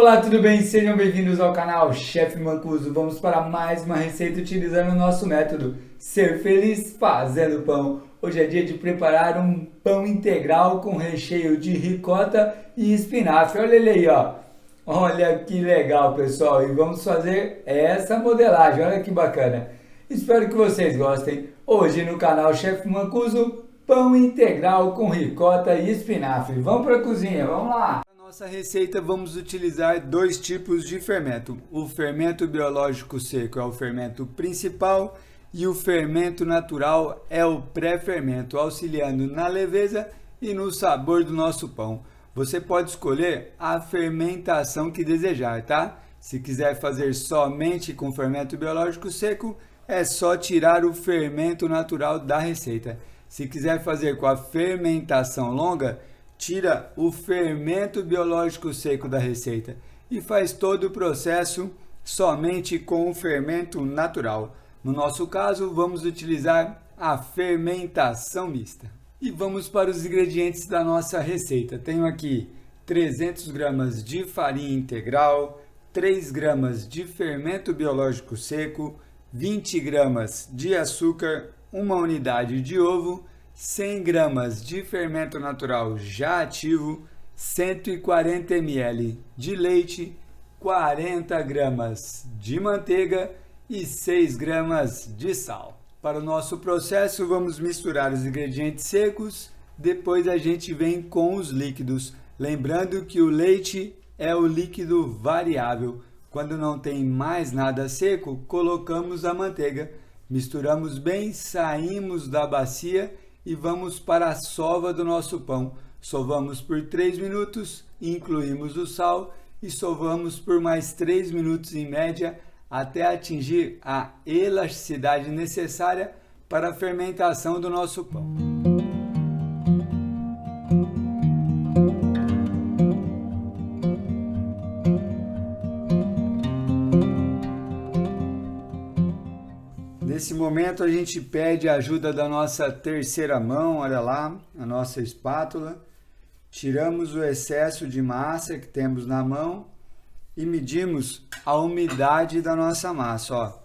Olá, tudo bem? Sejam bem-vindos ao canal Chefe Mancuso. Vamos para mais uma receita utilizando o nosso método Ser Feliz Fazendo Pão. Hoje é dia de preparar um pão integral com recheio de ricota e espinafre. Olha ele aí, ó. Olha que legal, pessoal. E vamos fazer essa modelagem. Olha que bacana. Espero que vocês gostem. Hoje no canal Chefe Mancuso, pão integral com ricota e espinafre. Vamos para a cozinha, vamos lá. Nossa receita vamos utilizar dois tipos de fermento. O fermento biológico seco é o fermento principal e o fermento natural é o pré-fermento, auxiliando na leveza e no sabor do nosso pão. Você pode escolher a fermentação que desejar, tá? Se quiser fazer somente com fermento biológico seco, é só tirar o fermento natural da receita. Se quiser fazer com a fermentação longa, tira o fermento biológico seco da receita e faz todo o processo somente com o fermento natural. No nosso caso, vamos utilizar a fermentação mista. E vamos para os ingredientes da nossa receita. Tenho aqui 300 gramas de farinha integral, 3 gramas de fermento biológico seco, 20 gramas de açúcar, uma unidade de ovo, 100 gramas de fermento natural já ativo, 140 ml de leite, 40 gramas de manteiga e 6 gramas de sal. Para o nosso processo, vamos misturar os ingredientes secos, depois a gente vem com os líquidos. Lembrando que o leite é o líquido variável. Quando não tem mais nada seco, colocamos a manteiga. Misturamos bem, saímos da bacia e vamos para a sova do nosso pão. Sovamos por 3 minutos, incluímos o sal e sovamos por mais 3 minutos em média até atingir a elasticidade necessária para a fermentação do nosso pão. Nesse momento a gente pede a ajuda da nossa terceira mão, olha lá, a nossa espátula. Tiramos o excesso de massa que temos na mão e medimos a umidade da nossa massa, ó.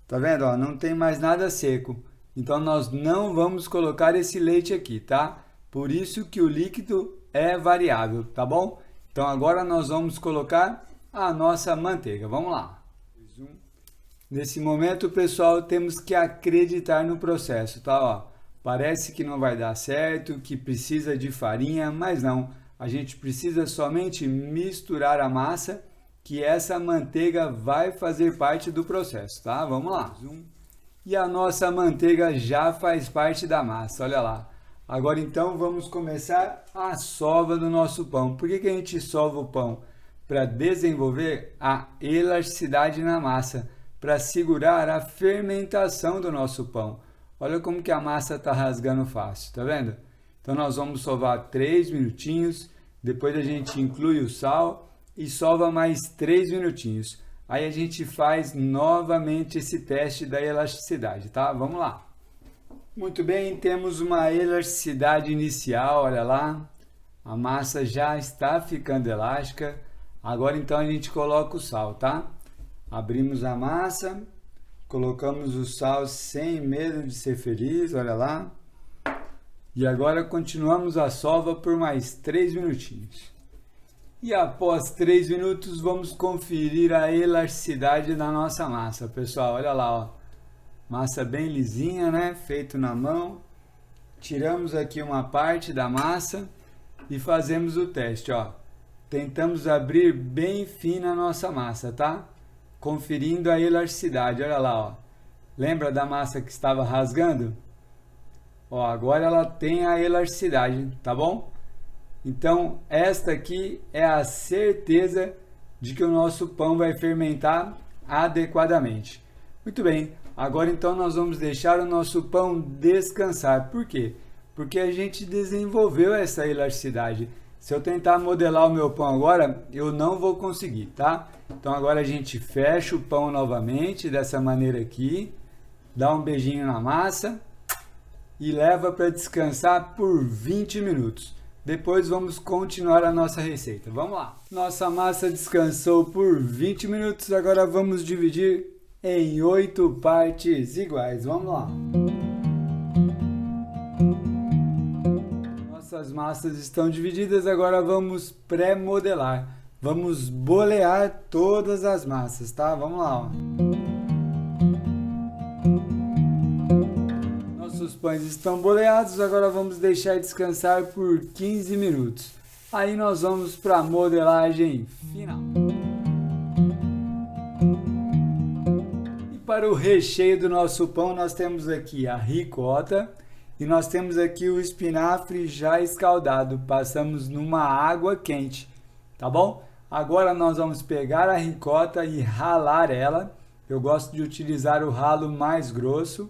Tá vendo, ó? Não tem mais nada seco. Então nós não vamos colocar esse leite aqui, tá? Por isso que o líquido é variável, tá bom? Então agora nós vamos colocar a nossa manteiga. Vamos lá. Nesse momento, pessoal, temos que acreditar no processo, tá? Ó, parece que não vai dar certo, que precisa de farinha, mas não. A gente precisa somente misturar a massa, que essa manteiga vai fazer parte do processo, tá? Vamos lá. E a nossa manteiga já faz parte da massa, olha lá. Agora, então, vamos começar a sova do nosso pão. Por que a gente sova o pão? Para desenvolver a elasticidade na massa, para segurar a fermentação do nosso pão. Olha como que a massa está rasgando fácil, tá vendo? Então nós vamos sovar 3 minutinhos, depois a gente inclui o sal e sova mais 3 minutinhos. Aí a gente faz novamente esse teste da elasticidade, tá? Vamos lá. Muito bem, temos uma elasticidade inicial, olha lá. A massa já está ficando elástica. Agora então a gente coloca o sal, tá? Abrimos a massa, colocamos o sal sem medo de ser feliz, olha lá. E agora continuamos a sova por mais 3 minutinhos. E após 3 minutos vamos conferir a elasticidade da nossa massa, pessoal, olha lá, ó. Massa bem lisinha, né? Feito na mão. Tiramos aqui uma parte da massa e fazemos o teste, ó. Tentamos abrir bem fina a nossa massa, tá? Conferindo a elasticidade, olha lá, ó. Lembra da massa que estava rasgando? Ó, agora ela tem a elasticidade, tá bom? Então, esta aqui é a certeza de que o nosso pão vai fermentar adequadamente. Muito bem, agora então nós vamos deixar o nosso pão descansar. Por quê? Porque a gente desenvolveu essa elasticidade. Se eu tentar modelar o meu pão agora, eu não vou conseguir, tá? Então agora a gente fecha o pão novamente, dessa maneira aqui, dá um beijinho na massa e leva para descansar por 20 minutos. Depois vamos continuar a nossa receita. Vamos lá. Nossa massa descansou por 20 minutos. Agora vamos dividir em 8 partes iguais. Vamos lá. Nossas massas estão divididas. Agora vamos pré-modelar. Vamos bolear todas as massas, tá? Vamos lá, ó. Nossos pães estão boleados, agora vamos deixar descansar por 15 minutos. Aí nós vamos para a modelagem final. E para o recheio do nosso pão, nós temos aqui a ricota e nós temos aqui o espinafre já escaldado. Passamos numa água quente, tá bom? Agora nós vamos pegar a ricota e ralar ela. Eu gosto de utilizar o ralo mais grosso.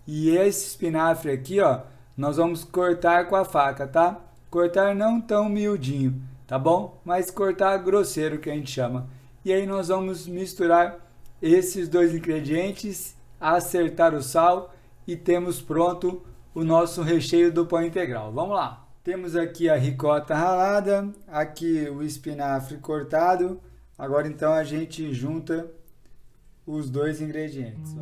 E esse espinafre aqui, ó, nós vamos cortar com a faca, tá? Cortar não tão miudinho, tá bom? Mas cortar grosseiro, que a gente chama. E aí nós vamos misturar esses dois ingredientes, acertar o sal e temos pronto o nosso recheio do pão integral. Vamos lá! Temos aqui a ricota ralada, aqui o espinafre cortado. Agora então a gente junta os dois ingredientes. Ó.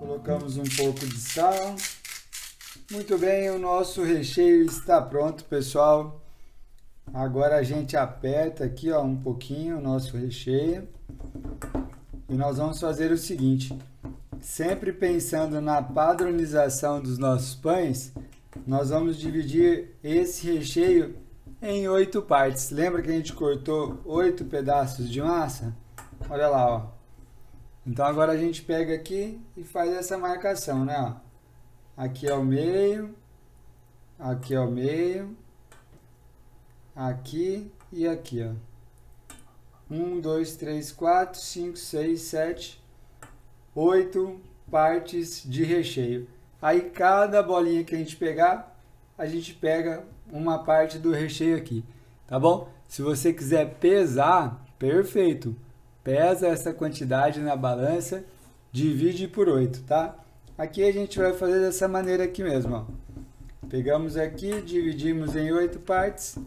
Colocamos um pouco de sal. Muito bem, o nosso recheio está pronto, pessoal. Agora a gente aperta aqui, ó, um pouquinho o nosso recheio. E nós vamos fazer o seguinte, sempre pensando na padronização dos nossos pães, nós vamos dividir esse recheio em 8 partes. Lembra que a gente cortou 8 pedaços de massa? Olha lá, ó. Então agora a gente pega aqui e faz essa marcação, né? Ó. Aqui é o meio, aqui é o meio, aqui e aqui, ó. 1, 2, 3, 4, 5, 6, 7, 8 partes de recheio. Aí cada bolinha que a gente pegar, a gente pega uma parte do recheio aqui, tá bom? Se você quiser pesar, perfeito. Pesa essa quantidade na balança, divide por 8, tá? Aqui a gente vai fazer dessa maneira aqui mesmo, ó. Pegamos aqui, dividimos em 8 partes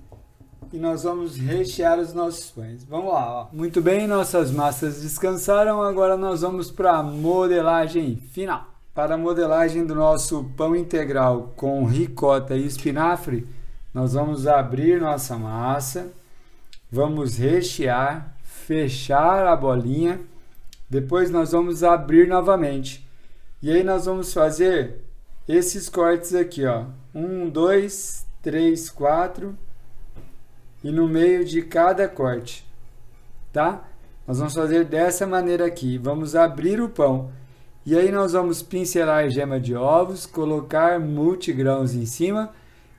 e nós vamos rechear os nossos pães. Vamos lá, ó. Muito bem, nossas massas descansaram, agora nós vamos para a modelagem final. Para a modelagem do nosso pão integral com ricota e espinafre, nós vamos abrir nossa massa, vamos rechear, fechar a bolinha, depois nós vamos abrir novamente. E aí nós vamos fazer esses cortes aqui, ó. 1, 2, 3, 4 e no meio de cada corte, tá? Nós vamos fazer dessa maneira aqui, vamos abrir o pão. E aí nós vamos pincelar gema de ovos, colocar multigrãos em cima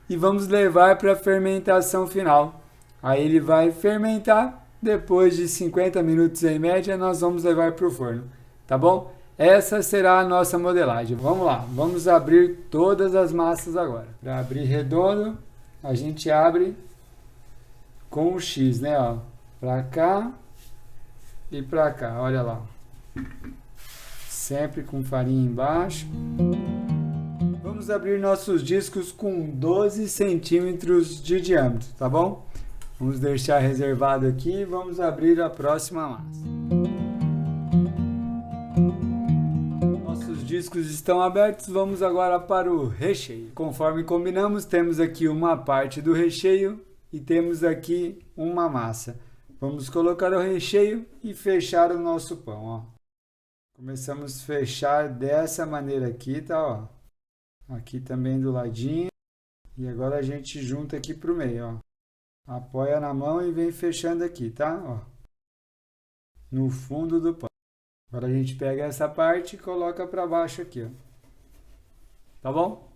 e vamos levar para a fermentação final. Aí ele vai fermentar, depois de 50 minutos em média nós vamos levar para o forno, tá bom? Essa será a nossa modelagem. Vamos lá, vamos abrir todas as massas agora. Para abrir redondo, a gente abre com o X, né? Ó, para cá e para cá, olha lá. Sempre com farinha embaixo. Vamos abrir nossos discos com 12 centímetros de diâmetro, tá bom? Vamos deixar reservado aqui e vamos abrir a próxima massa. Nossos discos estão abertos, vamos agora para o recheio. Conforme combinamos, temos aqui uma parte do recheio e temos aqui uma massa. Vamos colocar o recheio e fechar o nosso pão, ó. Começamos a fechar dessa maneira aqui, tá, ó. Aqui também do ladinho. E agora a gente junta aqui pro meio, ó. Apoia na mão e vem fechando aqui, tá? Ó. No fundo do pão. Agora a gente pega essa parte e coloca para baixo aqui, ó. Tá bom?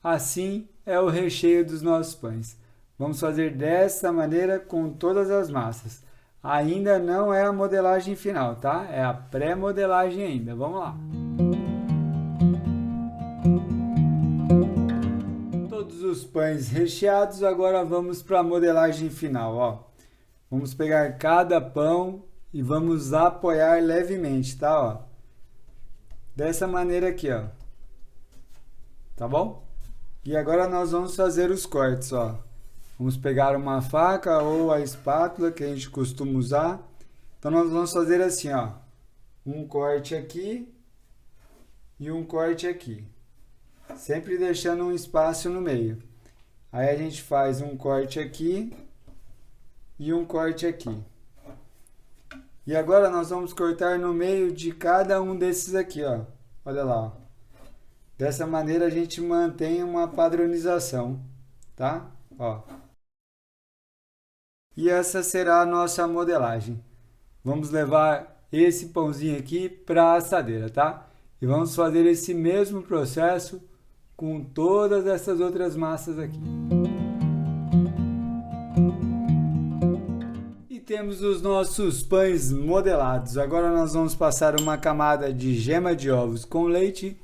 Assim é o recheio dos nossos pães. Vamos fazer dessa maneira com todas as massas. Ainda não é a modelagem final, tá? É a pré-modelagem ainda. Vamos lá. Todos os pães recheados, agora vamos para a modelagem final, ó. Vamos pegar cada pão e vamos apoiar levemente, tá? Ó. Dessa maneira aqui, ó. Tá bom? E agora nós vamos fazer os cortes, ó. Vamos pegar uma faca ou a espátula que a gente costuma usar. Então nós vamos fazer assim, ó. Um corte aqui e um corte aqui. Sempre deixando um espaço no meio. Aí a gente faz um corte aqui e um corte aqui. E agora nós vamos cortar no meio de cada um desses aqui, ó. Olha lá, ó. Dessa maneira a gente mantém uma padronização, tá? Ó. E essa será a nossa modelagem. Vamos levar esse pãozinho aqui para a assadeira, tá? E vamos fazer esse mesmo processo com todas essas outras massas aqui. E temos os nossos pães modelados. Agora nós vamos passar uma camada de gema de ovos com leite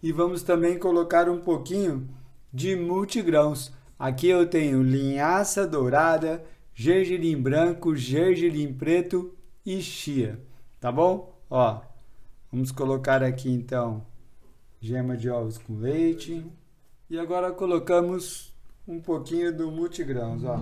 e vamos também colocar um pouquinho de multigrãos. Aqui eu tenho linhaça dourada, gergelim branco, gergelim preto e chia, tá bom? Ó, vamos colocar aqui então gema de ovos com leite e agora colocamos um pouquinho do multigrãos, ó.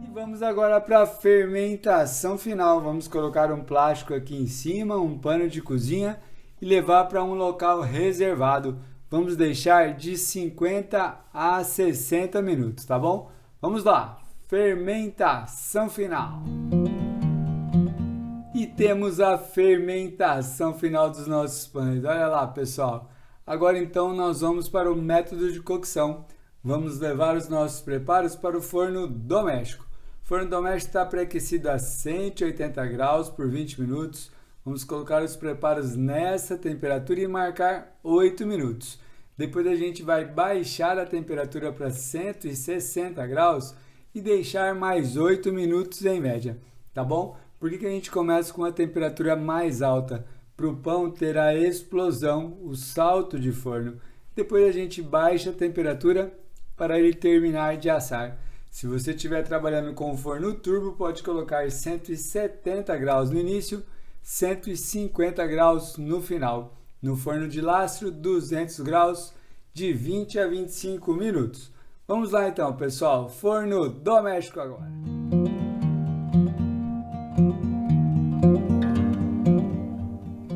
E vamos agora para a fermentação final. Vamos colocar um plástico aqui em cima, um pano de cozinha e levar para um local reservado. Vamos deixar de 50 a 60 minutos, tá bom? Vamos lá, fermentação final. E temos a fermentação final dos nossos pães. Olha lá, pessoal. Agora então nós vamos para o método de cocção. Vamos levar os nossos preparos para o forno doméstico. O forno doméstico está pré-aquecido a 180 graus por 20 minutos. Vamos colocar os preparos nessa temperatura e marcar 8 minutos. Depois a gente vai baixar a temperatura para 160 graus e deixar mais 8 minutos em média, tá bom? Por que a gente começa com uma temperatura mais alta? Para o pão ter a explosão, o salto de forno. Depois a gente baixa a temperatura para ele terminar de assar. Se você estiver trabalhando com o forno turbo, pode colocar 170 graus no início, 150 graus no final. No forno de lastro, 200 graus, de 20 a 25 minutos. Vamos lá então, pessoal. Forno doméstico agora.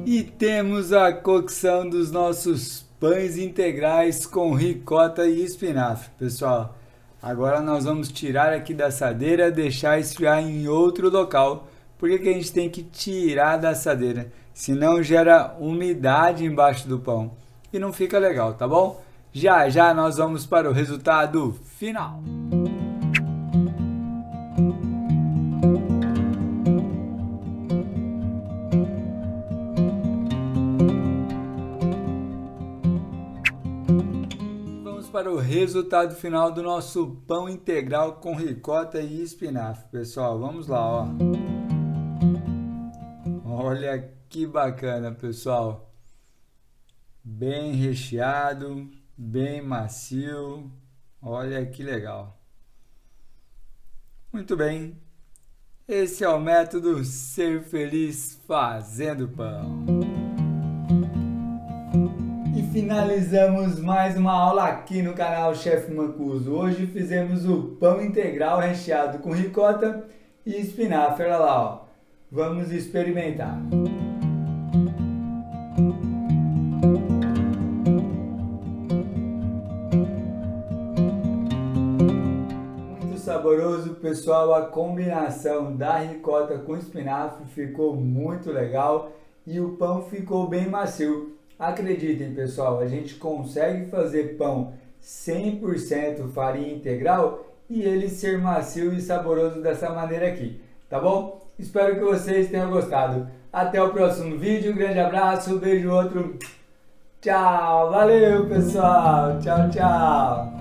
E temos a cocção dos nossos pães integrais com ricota e espinafre, pessoal. Agora nós vamos tirar aqui da assadeira, deixar esfriar em outro local. Por que a gente tem que tirar da assadeira? Senão gera umidade embaixo do pão e não fica legal, tá bom? Já já nós vamos para o resultado final. Para o resultado final do nosso pão integral com ricota e espinafre, pessoal. Vamos lá, ó. Olha que bacana, pessoal. Bem recheado, bem macio. Olha que legal. Muito bem. Esse é o método Ser Feliz Fazendo Pão. E finalizamos mais uma aula aqui no canal Chef Mancuso. Hoje fizemos o pão integral recheado com ricota e espinafre. Olha lá, ó. Vamos experimentar. Muito saboroso, pessoal. A combinação da ricota com espinafre ficou muito legal e o pão ficou bem macio. Acreditem, pessoal, a gente consegue fazer pão 100% farinha integral e ele ser macio e saboroso dessa maneira aqui, tá bom? Espero que vocês tenham gostado. Até o próximo vídeo, um grande abraço, um beijo, outro. Tchau, valeu, pessoal. Tchau, tchau.